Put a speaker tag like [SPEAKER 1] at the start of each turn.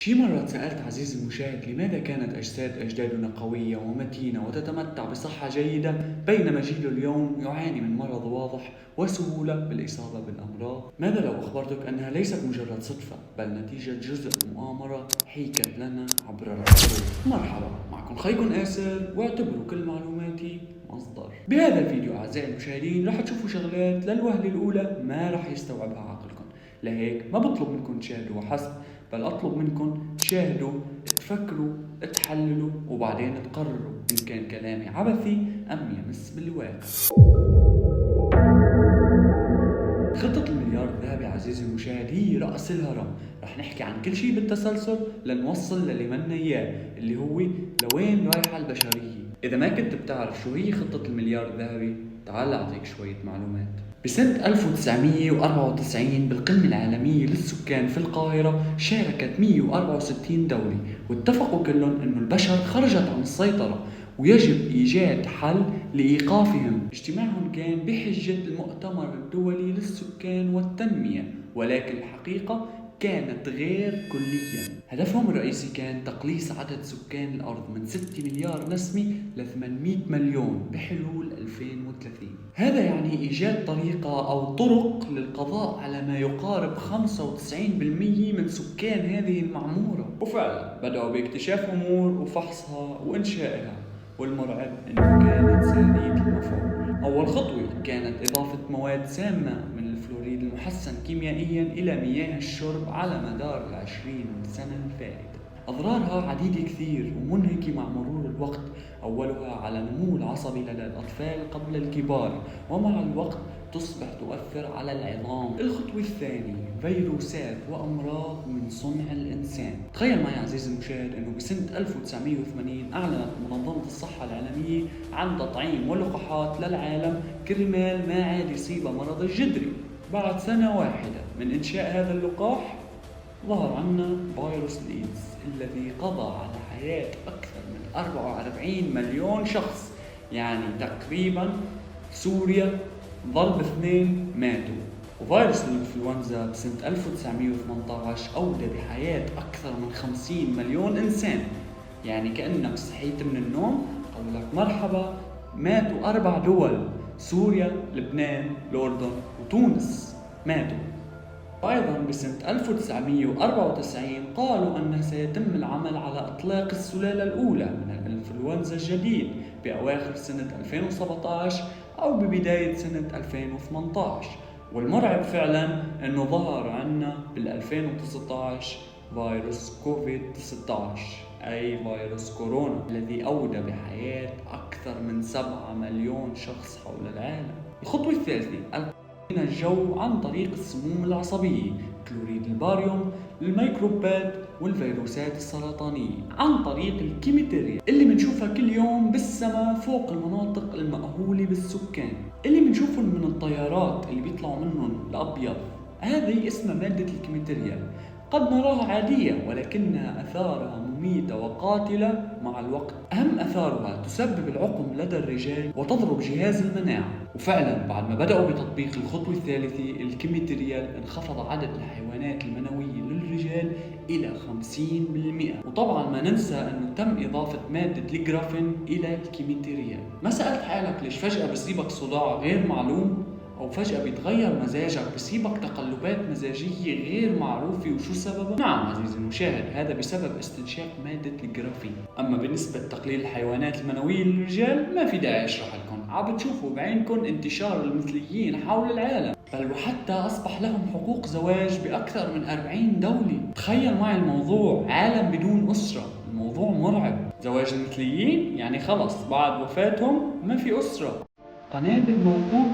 [SPEAKER 1] شي مرة سألت عزيزي المشاهد لماذا كانت أجساد أجدادنا قوية ومتينة وتتمتع بصحة جيدة بينما جيل اليوم يعاني من مرض واضح وسهولة بالإصابة بالأمراض؟ ماذا لو أخبرتك أنها ليست مجرد صدفة بل نتيجة جزء مؤامرة حيكت لنا عبر العصور؟ مرحبا، معكم خيكم آسر، واعتبروا كل معلوماتي مصدر. بهذا الفيديو أعزائي المشاهدين رح تشوفوا شغلات للوهلة الأولى ما رح يستوعبها عقلكم، لهيك ما بطلب منكم تشاهدوا وحسب، بل أطلب منكم تشاهدوا، تفكروا، تحللوا، وبعدين تقرروا إن كان كلامي عبثي أم يمس بالواقع. خطة المليار الذهبي عزيزي المشاهد هي رأس الهرم. رح نحكي عن كل شيء بالتسلسل لنوصل للي بدنا إياه، اللي هو لوين رايحة البشرية. إذا ما كنت بتعرف شو هي خطة المليار الذهبي، تعال أعطيك شوية معلومات. بسنة 1994 بالقمة العالمية للسكان في القاهرة شاركت 164 دولة، واتفقوا كلهم أنه البشر خرجت عن السيطرة ويجب إيجاد حل لإيقافهم. اجتماعهم كان بحجة المؤتمر الدولي للسكان والتنمية، ولكن الحقيقة كانت غير كليا. هدفهم الرئيسي كان تقليص عدد سكان الأرض من 6 مليار نسمة ل 800 مليون بحلول 2030. هذا يعني إيجاد طريقة أو طرق للقضاء على ما يقارب 95% من سكان هذه المعمورة. وفعلا بدأوا باكتشاف أمور وفحصها وإنشائها، والمرعب أنه كانت سارية المفعول. أول خطوة كانت إضافة مواد سامة من الفلوريد المحسن كيميائيا إلى مياه الشرب على مدار 20 سنة الفائتة. أضرارها عديدة كثير ومنهكة مع مرور الوقت، أولها على النمو العصبي لدى الأطفال قبل الكبار، ومع الوقت تصبح تؤثر على العظام. الخطوة الثانية فيروسات وأمراض من صنع الإنسان. تخيل معي عزيزي المشاهد أنه بسنة 1980 أعلنت منظمة الصحة العالمية عن تطعيم ولقاحات للعالم كرمال ما عاد يصيب مرض الجدري. بعد سنة واحدة من إنشاء هذا اللقاح ظهر عنا فيروس الإيدز الذي قضى على حياة أكثر من 44 مليون شخص، يعني تقريبا سوريا ضرب 2 ماتوا. وفيروس الإنفلونزا بسنة 1918 أودى بحياة أكثر من 50 مليون إنسان، يعني كأنك صحيت من النوم قولك مرحبا ماتوا 4 دول: سوريا، لبنان، الأردن وتونس ماتوا. وأيضا بسنة 1994 قالوا أنه سيتم العمل على إطلاق السلالة الأولى من الإنفلونزا الجديد بأواخر سنة 2017 أو ببداية سنة 2018. والمرعب فعلا أنه ظهر عنا بال 2019 فيروس كوفيد 19 أي فيروس كورونا الذي أودى بحياة أكثر من 7 مليون شخص حول العالم. الخطوة الثالثة من الجو عن طريق السموم العصبية، كلوريد الباريوم، الميكروبات والفيروسات السرطانية، عن طريق الكيميتيريا اللي بنشوفها كل يوم بالسماء فوق المناطق المأهولة بالسكان، اللي بنشوفهم من الطيارات اللي بيطلعوا منهم الأبيض. هذه اسمها مادة الكيميتيريا، قد نراها عادية ولكنها أثارها مميتة وقاتلة مع الوقت. أهم أثارها تسبب العقم لدى الرجال وتضرب جهاز المناعة. وفعلا بعد ما بدأوا بتطبيق الخطوة الثالثة الكيميتريال انخفض عدد الحيوانات المنوية للرجال إلى 50%. وطبعا ما ننسى أنه تم إضافة مادة الجرافين إلى الكيميتريال. ما سألت حالك ليش فجأة بصيبك صداع غير معلوم؟ أو فجأة بيتغير مزاجك، بصيبك تقلبات مزاجية غير معروفة وشو سببها؟ نعم عزيزي المشاهد، هذا بسبب استنشاق مادة الجرافين. أما بالنسبة لتقليل الحيوانات المنوية للرجال ما في داعي أشرح لكم، عم بتشوفوا بعينكم انتشار المثليين حول العالم، بل وحتى أصبح لهم حقوق زواج بأكثر من 40 دولة. تخيل معي الموضوع، عالم بدون أسرة. الموضوع مرعب. زواج المثليين يعني خلص بعد وفاتهم ما في أسرة. قناة الموقوف